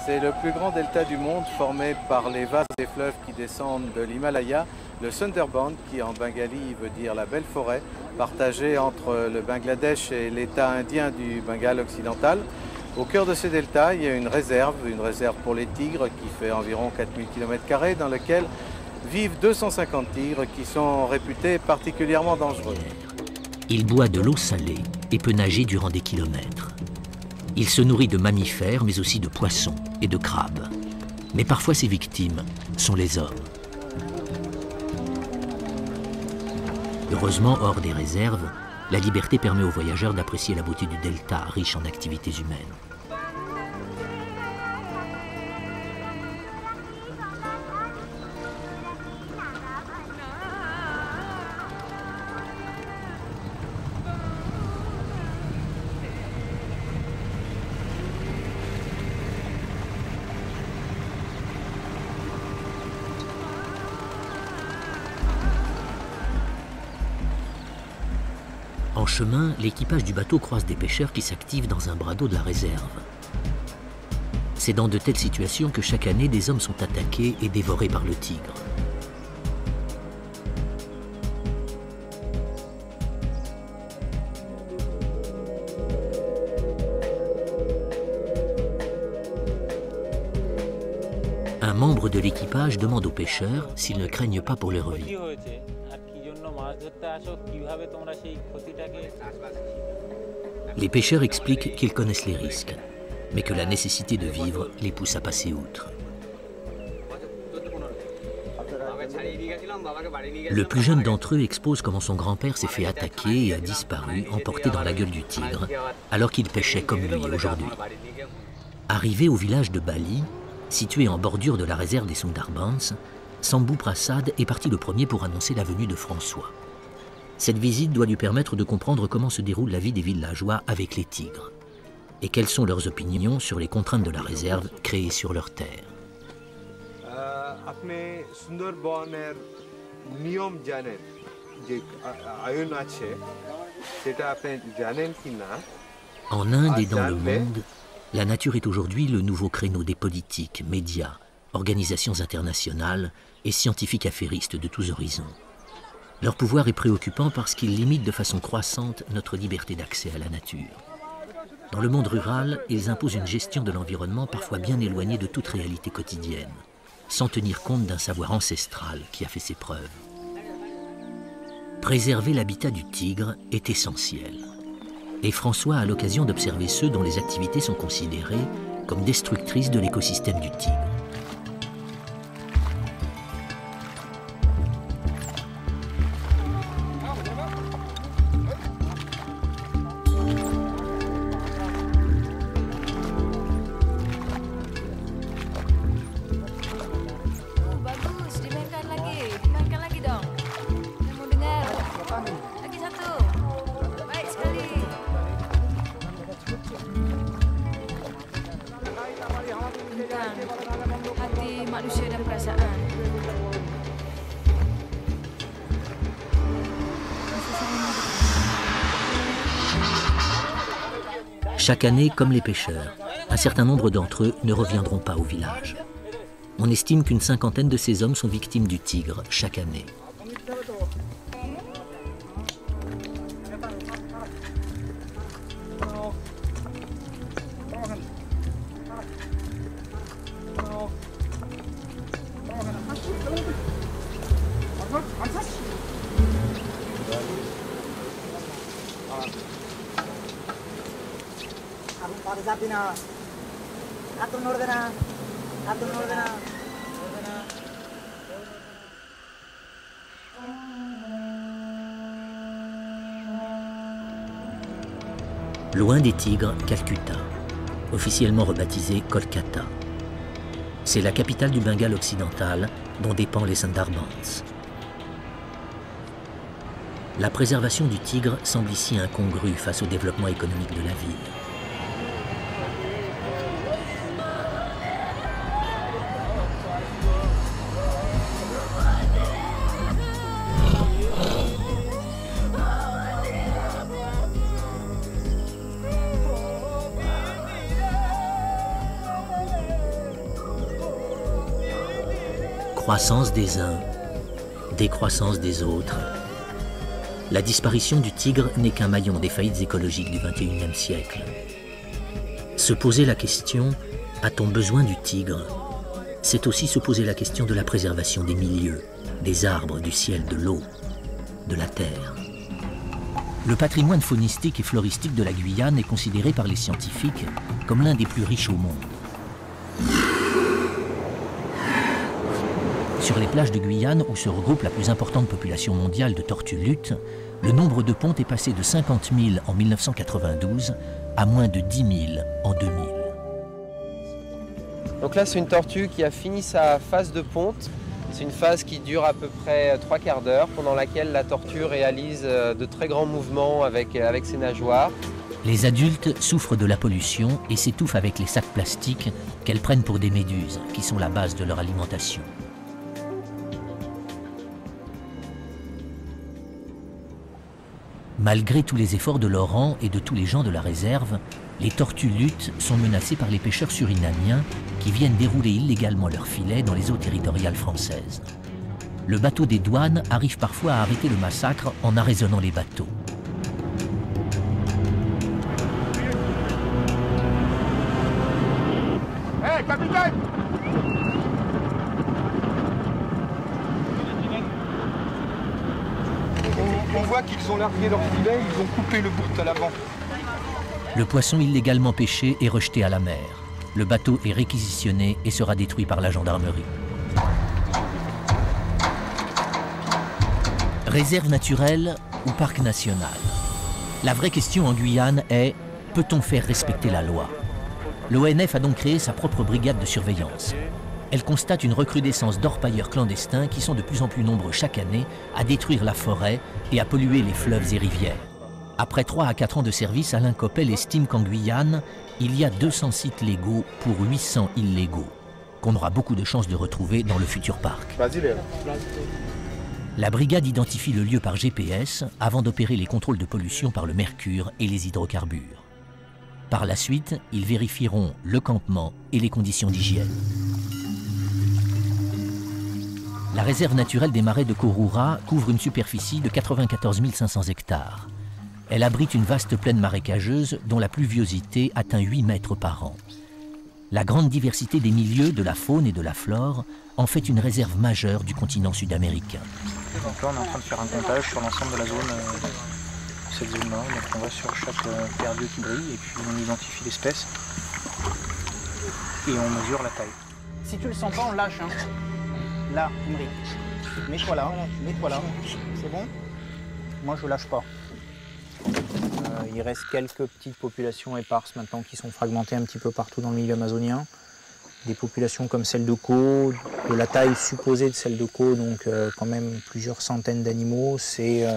C'est le plus grand delta du monde formé par les vases des fleuves qui descendent de l'Himalaya, le Sundarbans, qui en bengali veut dire la belle forêt, partagée entre le Bangladesh et l'État indien du Bengale occidental. Au cœur de ce delta, il y a une réserve pour les tigres qui fait environ 4000 km², dans laquelle vivent 250 tigres qui sont réputés particulièrement dangereux. Il boit de l'eau salée et peut nager durant des kilomètres. Il se nourrit de mammifères, mais aussi de poissons et de crabes. Mais parfois ses victimes sont les hommes. Heureusement, hors des réserves, la liberté permet aux voyageurs d'apprécier la beauté du delta, riche en activités humaines. En chemin, l'équipage du bateau croise des pêcheurs qui s'activent dans un bras d'eau de la réserve. C'est dans de telles situations que chaque année, des hommes sont attaqués et dévorés par le tigre. Un membre de l'équipage demande aux pêcheurs s'ils ne craignent pas pour leur vie. Les pêcheurs expliquent qu'ils connaissent les risques, mais que la nécessité de vivre les pousse à passer outre. Le plus jeune d'entre eux expose comment son grand-père s'est fait attaquer et a disparu, emporté dans la gueule du tigre, alors qu'il pêchait comme lui aujourd'hui. Arrivé au village de Bali, situé en bordure de la réserve des Sundarbans, Sambou Prasad est parti le premier pour annoncer la venue de François. Cette visite doit lui permettre de comprendre comment se déroule la vie des villageois avec les tigres et quelles sont leurs opinions sur les contraintes de la réserve créée sur leur terre. En Inde et dans le monde, la nature est aujourd'hui le nouveau créneau des politiques, médias, organisations internationales et scientifiques affairistes de tous horizons. Leur pouvoir est préoccupant parce qu'il limite de façon croissante notre liberté d'accès à la nature. Dans le monde rural, ils imposent une gestion de l'environnement parfois bien éloignée de toute réalité quotidienne, sans tenir compte d'un savoir ancestral qui a fait ses preuves. Préserver l'habitat du tigre est essentiel. Et François a l'occasion d'observer ceux dont les activités sont considérées comme destructrices de l'écosystème du tigre. Chaque année, comme les pêcheurs, un certain nombre d'entre eux ne reviendront pas au village. On estime qu'une cinquantaine de ces hommes sont victimes du tigre chaque année. Loin des tigres, Calcutta, officiellement rebaptisée Kolkata. C'est la capitale du Bengale occidental dont dépend les Sundarbans. La préservation du tigre semble ici incongrue face au développement économique de la ville. Croissance des uns, décroissance des autres. La disparition du tigre n'est qu'un maillon des faillites écologiques du XXIe siècle. Se poser la question « a-t-on besoin du tigre ?» c'est aussi se poser la question de la préservation des milieux, des arbres, du ciel, de l'eau, de la terre. Le patrimoine faunistique et floristique de la Guyane est considéré par les scientifiques comme l'un des plus riches au monde. Sur les plages de Guyane, où se regroupe la plus importante population mondiale de tortues luttes, le nombre de pontes est passé de 50 000 en 1992 à moins de 10 000 en 2000. Donc là, c'est une tortue qui a fini sa phase de ponte. C'est une phase qui dure à peu près 3/4 d'heure, pendant laquelle la tortue réalise de très grands mouvements avec ses nageoires. Les adultes souffrent de la pollution et s'étouffent avec les sacs plastiques qu'elles prennent pour des méduses, qui sont la base de leur alimentation. Malgré tous les efforts de Laurent et de tous les gens de la réserve, les tortues luttes sont menacées par les pêcheurs surinamiens qui viennent dérouler illégalement leurs filets dans les eaux territoriales françaises. Le bateau des douanes arrive parfois à arrêter le massacre en arraisonnant les bateaux. Hé, capitaine! On voit qu'ils ont largué leur filet, ils ont coupé le bout à l'avant. Le poisson illégalement pêché est rejeté à la mer. Le bateau est réquisitionné et sera détruit par la gendarmerie. Réserve naturelle ou parc national? La vraie question en Guyane est: peut-on faire respecter la loi? L'ONF a donc créé sa propre brigade de surveillance. Elle constate une recrudescence d'orpailleurs clandestins qui sont de plus en plus nombreux chaque année à détruire la forêt et à polluer les fleuves et rivières. Après 3 à 4 ans de service, Alain Coppel estime qu'en Guyane, il y a 200 sites légaux pour 800 illégaux, qu'on aura beaucoup de chances de retrouver dans le futur parc. La brigade identifie le lieu par GPS avant d'opérer les contrôles de pollution par le mercure et les hydrocarbures. Par la suite, ils vérifieront le campement et les conditions d'hygiène. La réserve naturelle des marais de Koroura couvre une superficie de 94 500 hectares. Elle abrite une vaste plaine marécageuse dont la pluviosité atteint 8 mètres par an. La grande diversité des milieux, de la faune et de la flore en fait une réserve majeure du continent sud-américain. Donc là, on est en train de faire un comptage sur l'ensemble de la zone, cette zone-là. Donc on va sur chaque paire d'yeux qui brille et puis on identifie l'espèce et on mesure la taille. Si tu le sens pas, on lâche. Hein. Là, Imri, mets-toi là, c'est bon? Moi, je lâche pas. Il reste quelques petites populations éparses maintenant qui sont fragmentées un petit peu partout dans le milieu amazonien. Des populations comme celle de Caux, de la taille supposée de celle de Caux, donc quand même plusieurs centaines d'animaux. Celle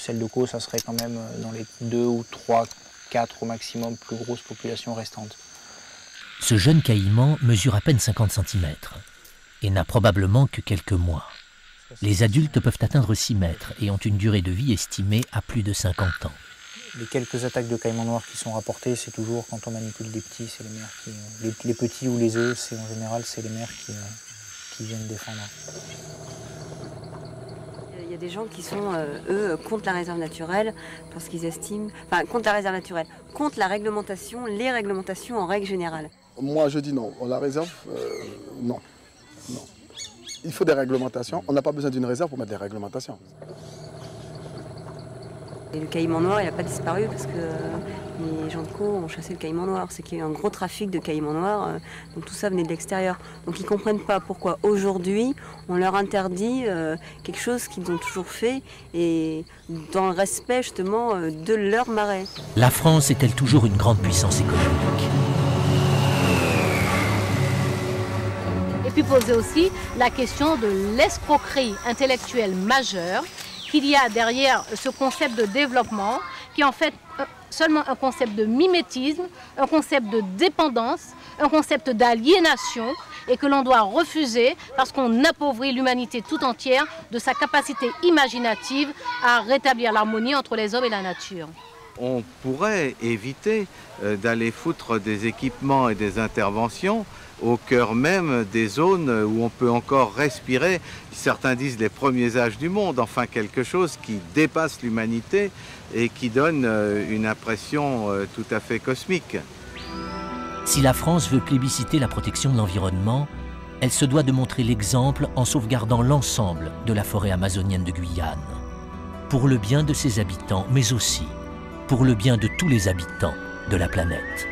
de Caux, ça serait quand même dans les 2 ou 3, 4 au maximum plus grosses populations restantes. Ce jeune caïman mesure à peine 50 cm et n'a probablement que quelques mois. Les adultes peuvent atteindre 6 mètres et ont une durée de vie estimée à plus de 50 ans. Les quelques attaques de caïmans noirs qui sont rapportées, c'est toujours quand on manipule des petits, c'est les mères qui... Les petits ou les œufs, en général, c'est les mères qui viennent défendre. Il y a des gens qui sont, eux, contre la réserve naturelle, parce qu'ils estiment... Enfin, contre la réserve naturelle, contre la réglementation, les réglementations en règle générale. Moi, je dis non. La réserve, non. Non. Il faut des réglementations. On n'a pas besoin d'une réserve pour mettre des réglementations. Et le caïman noir, il n'a pas disparu parce que les gens de Caux ont chassé le caïman noir. C'est qu'il y a eu un gros trafic de caïman noir, donc tout ça venait de l'extérieur. Donc ils ne comprennent pas pourquoi aujourd'hui on leur interdit quelque chose qu'ils ont toujours fait et dans le respect justement de leur marais. La France est-elle toujours une grande puissance économique? Et puis poser aussi la question de l'escroquerie intellectuelle majeure qu'il y a derrière ce concept de développement, qui est en fait seulement un concept de mimétisme, un concept de dépendance, un concept d'aliénation, et que l'on doit refuser parce qu'on appauvrit l'humanité tout entière de sa capacité imaginative à rétablir l'harmonie entre les hommes et la nature. on pourrait éviter d'aller foutre des équipements et des interventions au cœur même des zones où on peut encore respirer, certains disent les premiers âges du monde, enfin quelque chose qui dépasse l'humanité et qui donne une impression tout à fait cosmique. Si la France veut plébisciter la protection de l'environnement, elle se doit de montrer l'exemple en sauvegardant l'ensemble de la forêt amazonienne de Guyane, pour le bien de ses habitants, mais aussi pour le bien de tous les habitants de la planète.